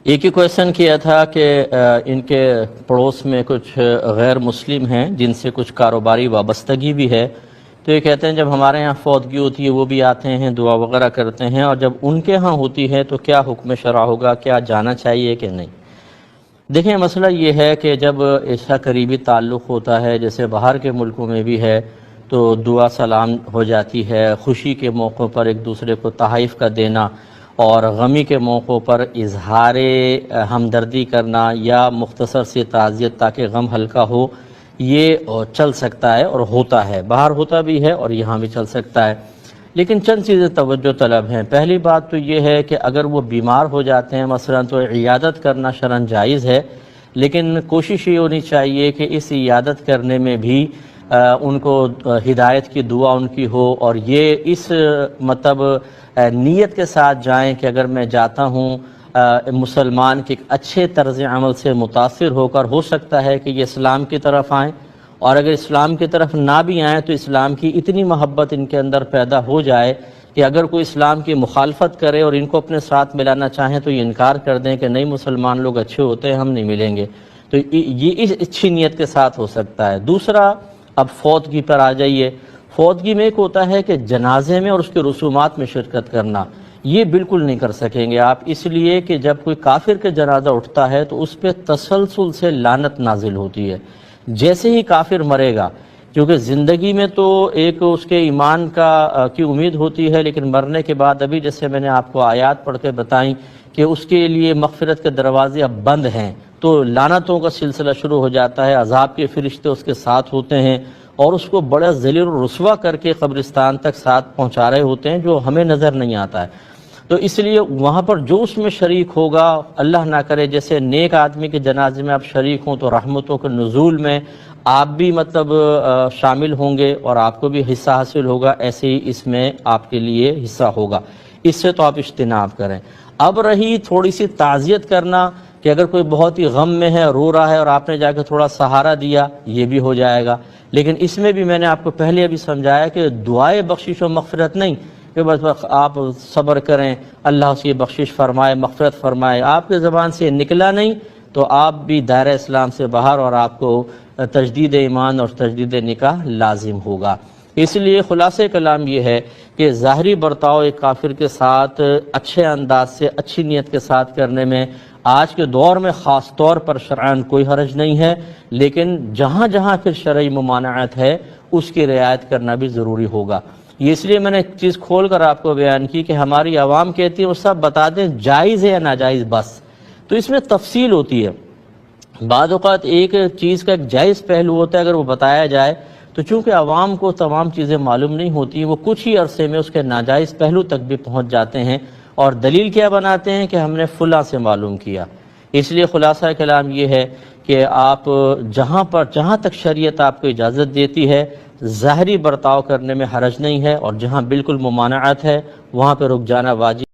ایک ہی کویشچن کیا تھا کہ ان کے پڑوس میں کچھ غیر مسلم ہیں جن سے کچھ کاروباری وابستگی بھی ہے، تو یہ کہتے ہیں جب ہمارے ہاں فوتگی ہوتی ہے وہ بھی آتے ہیں، دعا وغیرہ کرتے ہیں، اور جب ان کے ہاں ہوتی ہے تو کیا حکم شرع ہوگا، کیا جانا چاہیے کہ نہیں؟ دیکھیں، مسئلہ یہ ہے کہ جب ایسا قریبی تعلق ہوتا ہے، جیسے باہر کے ملکوں میں بھی ہے، تو دعا سلام ہو جاتی ہے، خوشی کے موقع پر ایک دوسرے کو تحائف کا دینا اور غمی کے موقع پر اظہار ہمدردی کرنا یا مختصر سی تعزیت تاکہ غم ہلکا ہو، یہ چل سکتا ہے اور ہوتا ہے، باہر ہوتا بھی ہے اور یہاں بھی چل سکتا ہے۔ لیکن چند چیزیں توجہ طلب ہیں۔ پہلی بات تو یہ ہے کہ اگر وہ بیمار ہو جاتے ہیں مثلا تو عیادت کرنا شرعاً جائز ہے، لیکن کوشش یہ ہونی چاہیے کہ اس عیادت کرنے میں بھی ان کو ہدایت کی دعا ان کی ہو، اور یہ اس مطلب نیت کے ساتھ جائیں کہ اگر میں جاتا ہوں مسلمان کے ایک اچھے طرز عمل سے متاثر ہو کر، ہو سکتا ہے کہ یہ اسلام کی طرف آئیں، اور اگر اسلام کی طرف نہ بھی آئیں تو اسلام کی اتنی محبت ان کے اندر پیدا ہو جائے کہ اگر کوئی اسلام کی مخالفت کرے اور ان کو اپنے ساتھ ملانا چاہیں تو یہ انکار کر دیں کہ نہیں، مسلمان لوگ اچھے ہوتے ہیں، ہم نہیں ملیں گے۔ تو یہ اس اچھی نیت کے ساتھ ہو سکتا ہے۔ دوسرا، اب فوتگی پر آ جائیے۔ فوتگی میں ایک ہوتا ہے کہ جنازے میں اور اس کے رسومات میں شرکت کرنا، یہ بالکل نہیں کر سکیں گے آپ، اس لیے کہ جب کوئی کافر کے جنازہ اٹھتا ہے تو اس پہ تسلسل سے لعنت نازل ہوتی ہے جیسے ہی کافر مرے گا، کیونکہ زندگی میں تو ایک اس کے ایمان کی امید ہوتی ہے، لیکن مرنے کے بعد ابھی جیسے میں نے آپ کو آیات پڑھ کے بتائیں کہ اس کے لیے مغفرت کے دروازے اب بند ہیں، تو لعنتوں کا سلسلہ شروع ہو جاتا ہے، عذاب کے فرشتے اس کے ساتھ ہوتے ہیں اور اس کو بڑا ذلیل و رسوا کر کے قبرستان تک ساتھ پہنچا رہے ہوتے ہیں، جو ہمیں نظر نہیں آتا ہے۔ تو اس لیے وہاں پر جو اس میں شریک ہوگا، اللہ نہ کرے جیسے نیک آدمی کے جنازے میں آپ شریک ہوں تو رحمتوں کے نزول میں آپ بھی مطلب شامل ہوں گے اور آپ کو بھی حصہ حاصل ہوگا، ایسے ہی اس میں آپ کے لیے حصہ ہوگا، اس سے تو آپ اجتناب کریں۔ اب رہی تھوڑی سی تعزیت کرنا، کہ اگر کوئی بہت ہی غم میں ہے، رو رہا ہے اور آپ نے جا کے تھوڑا سہارا دیا، یہ بھی ہو جائے گا، لیکن اس میں بھی میں نے آپ کو پہلے ابھی سمجھایا کہ دعائے بخشش و مغفرت نہیں کہ بس آپ صبر کریں، اللہ اس کی بخشش فرمائے، مغفرت فرمائے، آپ کے زبان سے نکلا نہیں تو آپ بھی دائرہ اسلام سے باہر، اور آپ کو تجدید ایمان اور تجدید نکاح لازم ہوگا۔ اس لیے خلاصہ کلام یہ ہے کہ ظاہری برتاؤ ایک کافر کے ساتھ اچھے انداز سے، اچھی نیت کے ساتھ کرنے میں آج کے دور میں خاص طور پر شرعاً کوئی حرج نہیں ہے، لیکن جہاں جہاں پھر شرعی ممانعت ہے اس کی رعایت کرنا بھی ضروری ہوگا۔ یہ اس لیے میں نے ایک چیز کھول کر آپ کو بیان کی کہ ہماری عوام کہتی ہے وہ سب بتا دیں جائز ہے یا ناجائز بس، تو اس میں تفصیل ہوتی ہے۔ بعض اوقات ایک چیز کا ایک جائز پہلو ہوتا ہے، اگر وہ بتایا جائے تو چونکہ عوام کو تمام چیزیں معلوم نہیں ہوتی، وہ کچھ ہی عرصے میں اس کے ناجائز پہلو تک بھی پہنچ جاتے ہیں اور دلیل کیا بناتے ہیں کہ ہم نے فلاں سے معلوم کیا۔ اس لیے خلاصہ کلام یہ ہے کہ آپ جہاں تک شریعت آپ کو اجازت دیتی ہے ظاہری برتاؤ کرنے میں حرج نہیں ہے، اور جہاں بالکل ممانعت ہے وہاں پہ رک جانا واجب